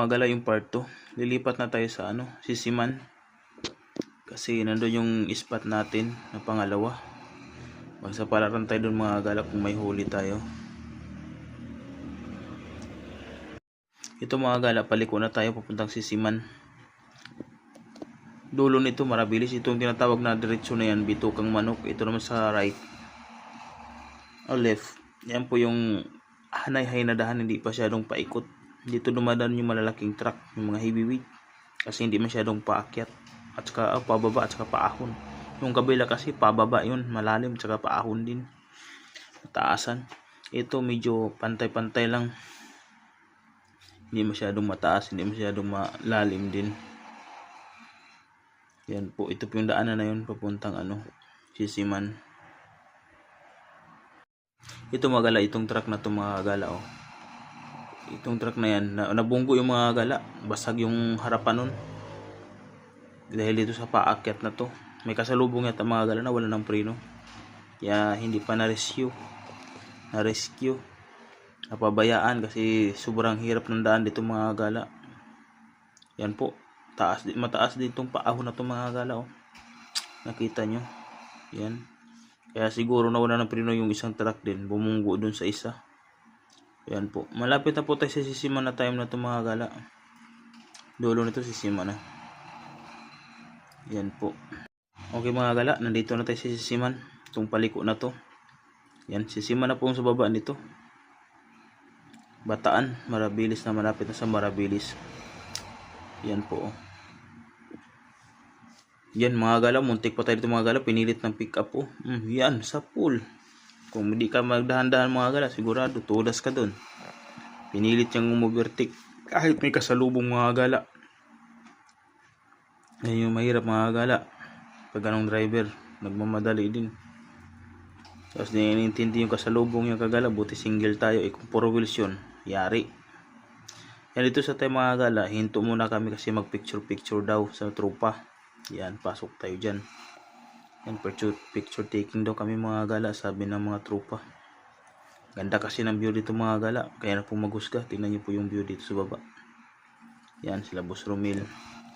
mga gala yung part 2. Lilipat na tayo sa Sisiman. Kasi nandun yung spot natin na pangalawa. Magsapalaran tayo dun mga gala kung may huli tayo. Ito mga gala, paliko na tayo papuntang Sisiman. Dulo nito marabilis. Itong tinatawag na diretso na yan, Bitukang Manok. Ito naman sa right o left, yan po yung hanay-hay na dahan, hindi pa masyadong paikot. Dito dumadaan yung malalaking truck, yung mga heavyweight, kasi hindi masyadong paakyat at saka pababa at saka paahon. Yung kabila kasi pababa yun, malalim, at saka paahon din, taasan. Ito medyo pantay-pantay lang, hindi masyadong mataas, hindi masyadong malalim din. Yan po, ito po yung daanan na yun papuntang Sisiman. Ito mga gala, itong truck na to mga gala, oh. Itong truck na yan, nabunggo yung mga gala, basag yung harapan nun dahil dito sa paakyat na to. May kasalubong yata mga gala na wala ng preno, kaya hindi pa na-rescue, napabayaan kasi sobrang hirap ng daan dito mga gala. Yan po, mataas din itong paahon na to mga gala, oh. Nakita nyo yan, kaya siguro nawala ng preno yung isang truck din, bumunggo dun sa isa. Yan po, malapit na po tayo sa Sisiman na time na to mga gala. Dulo nito Sisiman na. Yan po. Okay mga gala, nandito na tayo sa Sisiman. Itong paliko na to, yan, Sisiman na po sa baba nito. Bataan, Marabilis na, malapit na sa Marabilis. Yan po. Yan mga gala, muntik pa tayo dito mga gala, pinilit ng pick up, oh. Yan, sa pool. Kung hindi ka magdahan-dahan mga gala, sigurado tudas ka dun. Pinilit niyang umubertik kahit may kasalubong mga gala. Yan yung mahirap mga gala, pag anong driver nagmamadali din, tapos naiintindi yung kasalubong yung kagala. Buti single tayo, kung 4 wheels yun, yari. Yan, dito sa tayo mga gala, hinto muna kami kasi mag picture daw sa tropa. Yan, pasok tayo dyan. Yan, picture taking daw kami mga gala, sabi ng mga tropa. Ganda kasi ng view dito mga gala, kaya na po maghusga. Tingnan nyo po yung view dito sa baba. Yan, sila Boss Romil,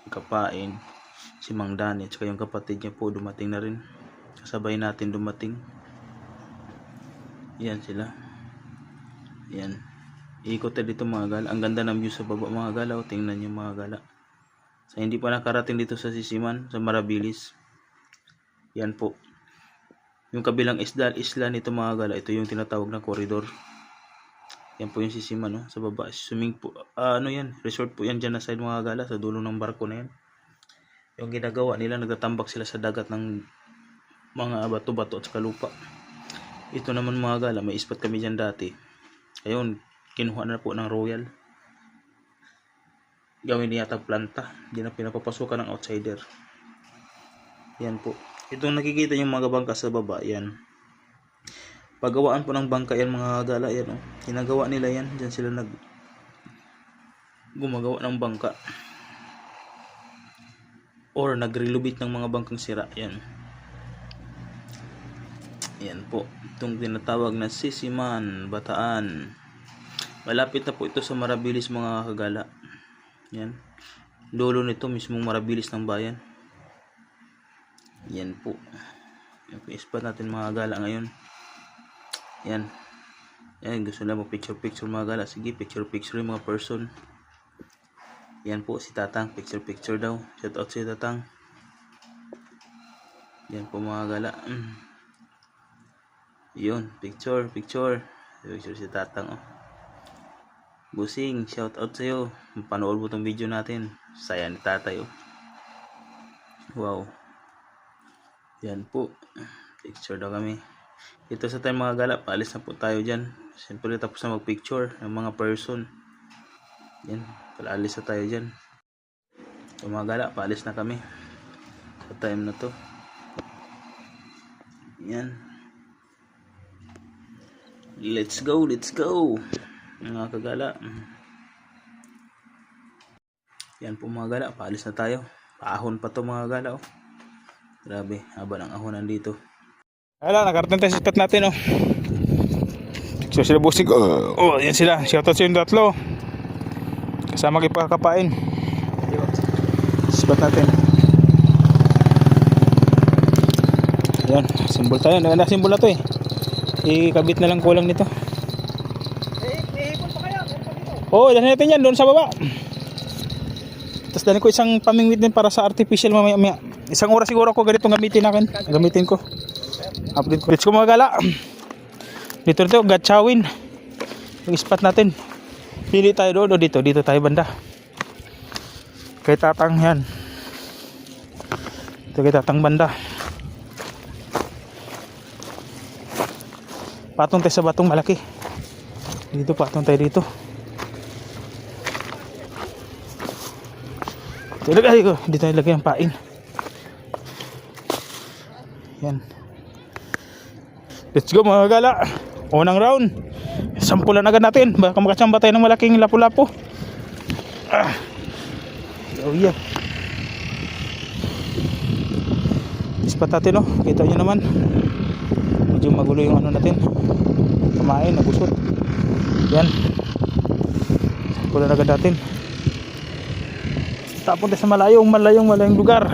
si Kapain, si Mang Dani, at saka yung kapatid niya po dumating na rin. Kasabay natin dumating. Yan sila. Yan, ikot tayo dito mga gala. Ang ganda ng view sa baba mga gala, o, tingnan nyo mga gala. Sa hindi pa nakarating dito sa Sisiman, sa Marabilis, yan po yung kabilang isla nito mga gala. Ito yung tinatawag na corridor. Yan po yung Sisiman, no? Sa baba swimming po, yan, resort po yan dyan na side mga gala, sa dulo ng barko na yan. Yung ginagawa nila, nagtatambak sila sa dagat ng mga bato-bato at saka lupa. Ito naman mga gala, may spot kami dyan dati. Ayun, kinuha na po ng Royal, gawin niya yata planta, hindi na pinapapasukan ng outsider. Yan po, itong nakikita yung mga bangka sa baba, yan, paggawaan po ng bangka yan mga gala. Yan, oh, ginagawa nila yan, dyan sila gumagawa ng bangka or nag-relocate ng mga bangkang sira. Yan, yan po, itong tinatawag na Sisiman, Bataan. Malapit na po ito sa Marabilis mga kagala. Yan, dulo nito mismong Marabilis ng bayan. Yan po yung spot natin mga gala ngayon. Yan, gusto na mo picture mga gala, sige picture yung mga person. Yan po si Tatang, picture daw, shout out si Tatang. Yan po mga gala. Yun, picture si Tatang, oh. Busing, shout out sa'yo, panood mo tong video natin, saya ni tatay, oh. Wow. Yan po, picture daw kami. Ito sa tayo mga gala, paalis na po tayo dyan. Siyempre tapos na mag picture ng mga person. Yan, paalis na tayo dyan. So mga gala, paalis na kami sa time na to. Yan, let's go mga kagala. Yan po mga gala, paalis na tayo. Paahon pa to mga gala, oh. Grabe, haba ng ahonan dito. Wala, nakarating tayo sa spot natin, oh. So sila Busing, oh, yan sila. Shoutout sa yung tatlo. Kasama kayo pakakapain. Spot natin. Ayan, simbol tayo. Simbol na to eh. Ikabit na lang kulang nito. Ihipon pa kaya? Oo, dahil natin yan doon sa baba. Tapos dahil ko isang pamingwit din para sa artificial mamaya. Isang oras siguro ako ganitong gamitin ko. Update ko. Let's go mga gala. Dito ito, gatchawin. Yung spot natin. Pili tayo doon o dito. Dito tayo banda. Kay Tatang yan. Ito kay Tatang banda. Patong tayo sa batong malaki. Dito patong tayo dito. Dito nilagay ang pain. Yan. Let's go mga gala. Unang round. Sampulan agad natin. Baka makachamba tayo ng malaking lapu-lapu. Oh yeah. Ispat natin oh. Kita nyo naman. Medyo magulo yung ano natin. Kumain, nagusot. Yan. Sampulan agad natin. Tapon tayo sa malayong lugar.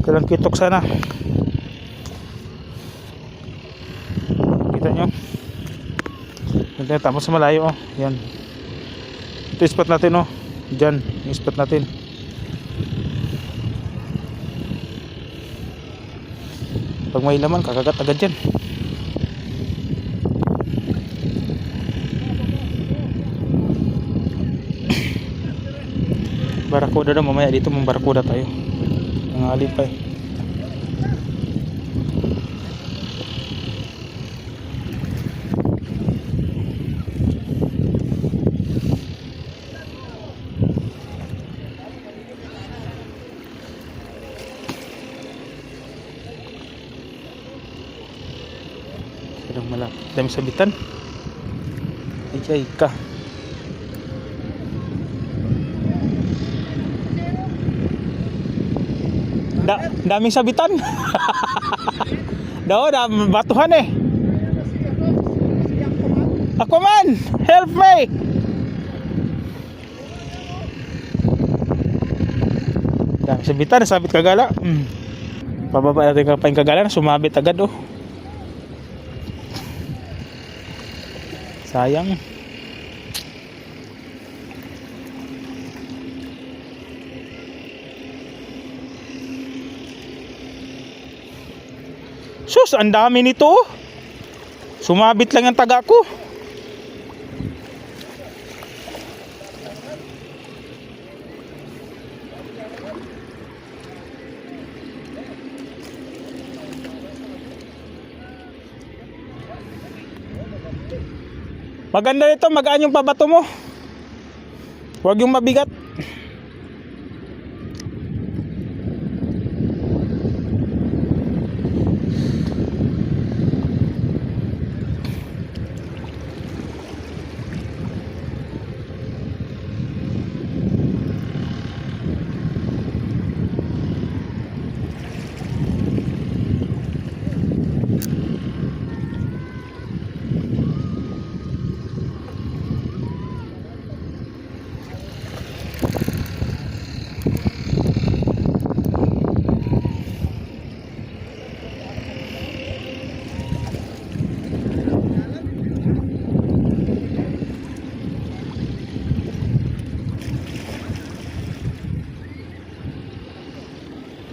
Kailang kitok sana. Kita nyo. Tapos sa malayo oh. Yan. Ito yung spot natin oh. Diyan yung spot natin. Pag may laman kakagat agad dyan. Barakuda na mamaya dito. Barakuda tayo. Nangalip pa eh. Dami sabitan. Ijay ka. Daming sabitan. Daw, batuhan eh. Ako man, help me. Daming sabitan, sabit kagala. Pababa natin kapain kagala, sumabit agad oh. Sayang. Sus, ang dami nito. Sumabit lang ang taga ko. Maganda nito, magaan yung pabato mo. Huwag yung mabigat.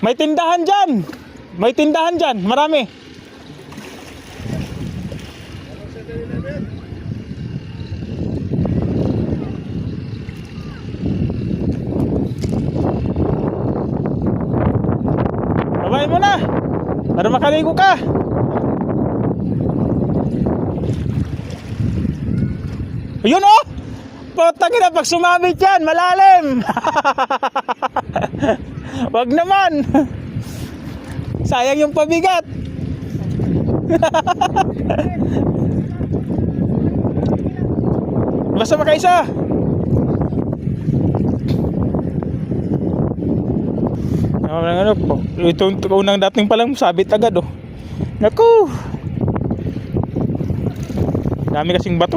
May tindahan dyan. May tindahan dyan. Marami. Babayin mo na. Para makaligo ka. Ayun oh. Putang ina, pag sumabit yan, malalim. Wag naman. Sayang yung pabigat. Basta makaisa. Ano po? Ito unang dating pa lang sabit agad oh. Naku. Dami kasing bato.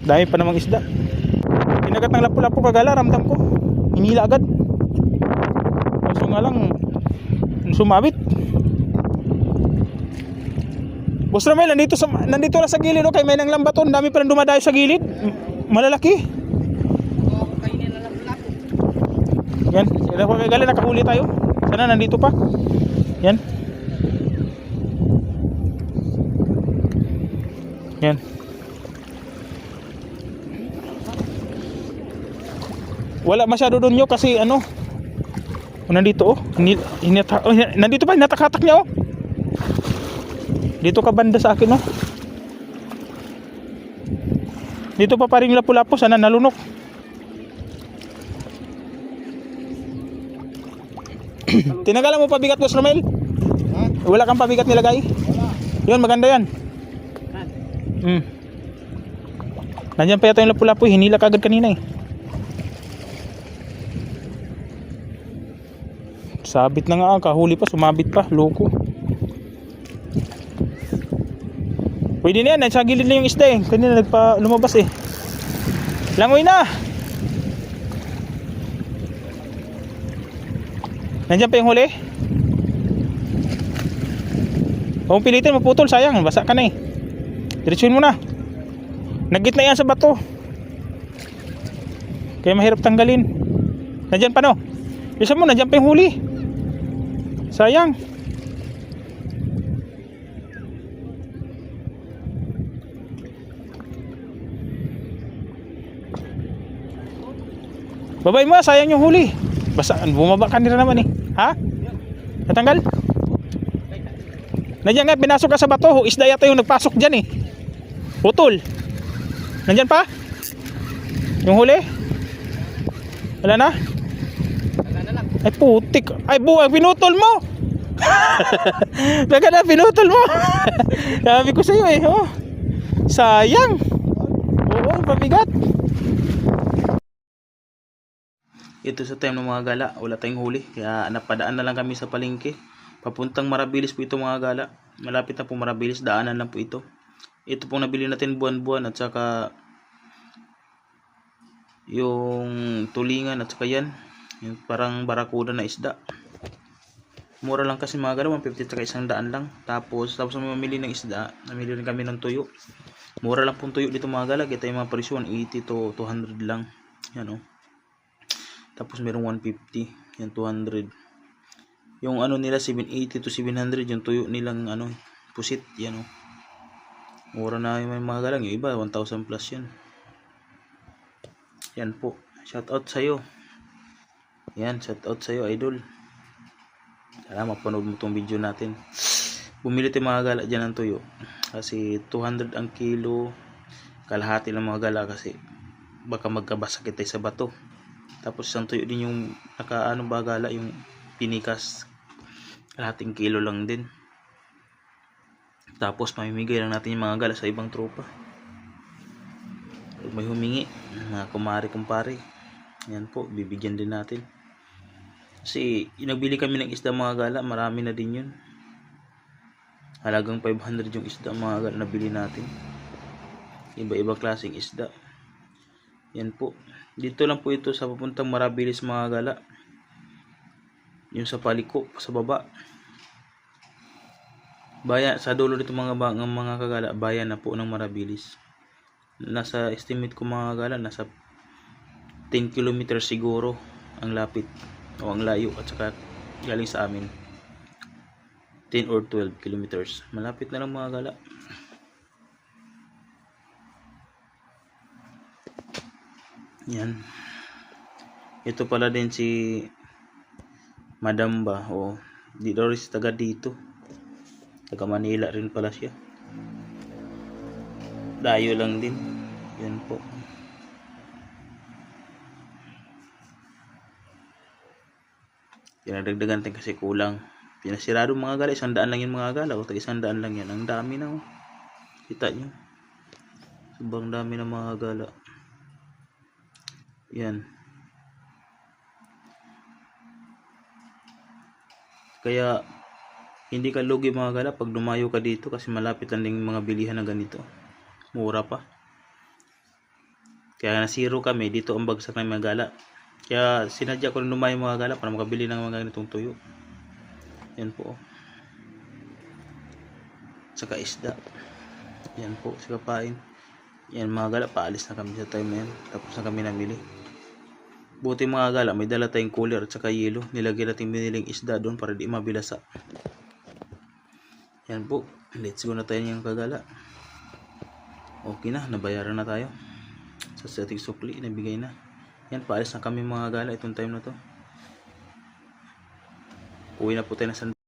Dami pa namang isda. Pagdagat ng Lapu-Lapu kagala, ramdam ko. Hinila agad. Kaso nga lang, sumabit. Boss Ramel, nandito lang sa gilid, okay, may nang lambaton, dami pa nang dumadayo sa gilid. Malalaki. Yan, sila ko kagala, nakahuli tayo. Sana nandito pa. Yan. Yan. Wala masyado doon nyo kasi ano. Nandito oh. Nandito pa, hinatakatak niya oh. Dito ka banda sa akin oh. Dito pa rin Lapu-Lapu, sana nalunok. Tinagalan mo pabigat, Boss Romel? Wala kang pabigat nilagay? Yun, maganda yan. Nandiyan pa yata yung Lapu-Lapu, hinila kagad kanina eh. Sabit na nga, kahuli pa, sumabit pa, loko. Pwede na yan, nasa gilid na yung isda eh. Kanina lumabas eh. Langoy na! Nandiyan pa yung huli? Huwag pilitin, maputol, sayang, basa ka na eh. Diretsuin mo na. Nagit na yan sa bato. Kaya mahirap tanggalin. Nandiyan pa no? Isa mo, nandiyan pa yung huli. Sayang. Babay mo, sayang yung huli. Basta bumaba ka nila naman eh. Ha? Natanggal? Nandiyan nga, pinasok ka sa bato. Isda yata yung nagpasok dyan eh. Putol. Nandiyan pa? Yung huli? Wala na? Ay putik. Ay buwag, pinutol mo. Baka na, pinutol mo. Sabi ko sa'yo eh. Oh. Sayang. Oo, pabigat. Ito sa time ng mga gala, wala tayong huli. Kaya napadaan na lang kami sa palengke. Papuntang Marabilis po ito mga gala. Malapit na po Marabilis, daanan lang po ito. Ito pong nabili natin buwan-buwan at saka yung tulingan at saka yan. Yung parang barakuda na isda. Mura lang kasi mga gala, 150 at saka 100 lang. Tapos mamili ng isda, namili rin kami ng tuyo. Mura lang pong tuyo dito mga gala. Kita yung mga presyo, 180 to 200 lang. Yan o. Tapos merong 150, yan 200. Yung ano nila 780 to 700 yung tuyo nilang ano pusit, yan oh. Mura na yung mga galang, yung iba 1,000 plus yan. Yan po. Shout out sa iyo. Yan, shout out sa iyo idol. Sana mapanood mo tong video natin. Bumili tayo mga gala diyan ng tuyo. Kasi 200 ang kilo. Kalahati lang mga gala kasi baka magkabasakit tayo sa bato. Tapos isang tuyo din yung nakaano bagala yung pinikas. Kalahating kilo lang din. Tapos mamimigay lang natin yung mga gala sa ibang tropa. May humingi, mga kumare-kumpare. Yan po, bibigyan din natin. Kasi nagbili kami ng isda mga gala, marami na din yun. Halagang 500 yung isda mga gala nabili natin. Iba-ibang klaseng isda. Yan po. Dito lang po ito sa papuntang Marabilis mga gala. Yung sa paliko, sa baba. Bayan, sa dulo dito mga kagala, bayan na po ng Marabilis. Nasa estimate ko mga gala, nasa 10 kilometers siguro ang lapit o ang layo at saka galing sa amin. 10 or 12 kilometers. Malapit na lang mga gala. Yan. Ito pala din si Madam ba o di Doris taga dito. Taga Manila rin pala siya. Dayo lang din. Yan po. Pinadagdagan din kasi kulang. Pinasirado mga gala, 100 lang yung mga gala o tag 100 lang yan. Ang dami na oh. Kita nyo. Sobrang dami ng mga gala. Yan. Kaya hindi ka lugi mga gala pag dumayo ka dito kasi malapit lang yung mga bilihan na ganito. Mura pa. Kaya nasiro kami, dito ang bagsak ng mga gala. Kaya sinadya ko rin lumayo mga gala para makabili ng mga ganitong tuyo. Yan po. Saka isda. Yan po, saka pain. Yan mga gala, paalis na kami sa time na yan. Tapos na kami namili. Buti mga gala, may dala tayong cooler at saka yelo. Nilagyan natin biniling isda doon para di mabilasa. Yan po, let's go na tayo yung kagala. Okay na, nabayaran na tayo. Sa ating sukli, nabigay na. Yan, paalis na kami mga gala itong time na to. Uwi na po tayo na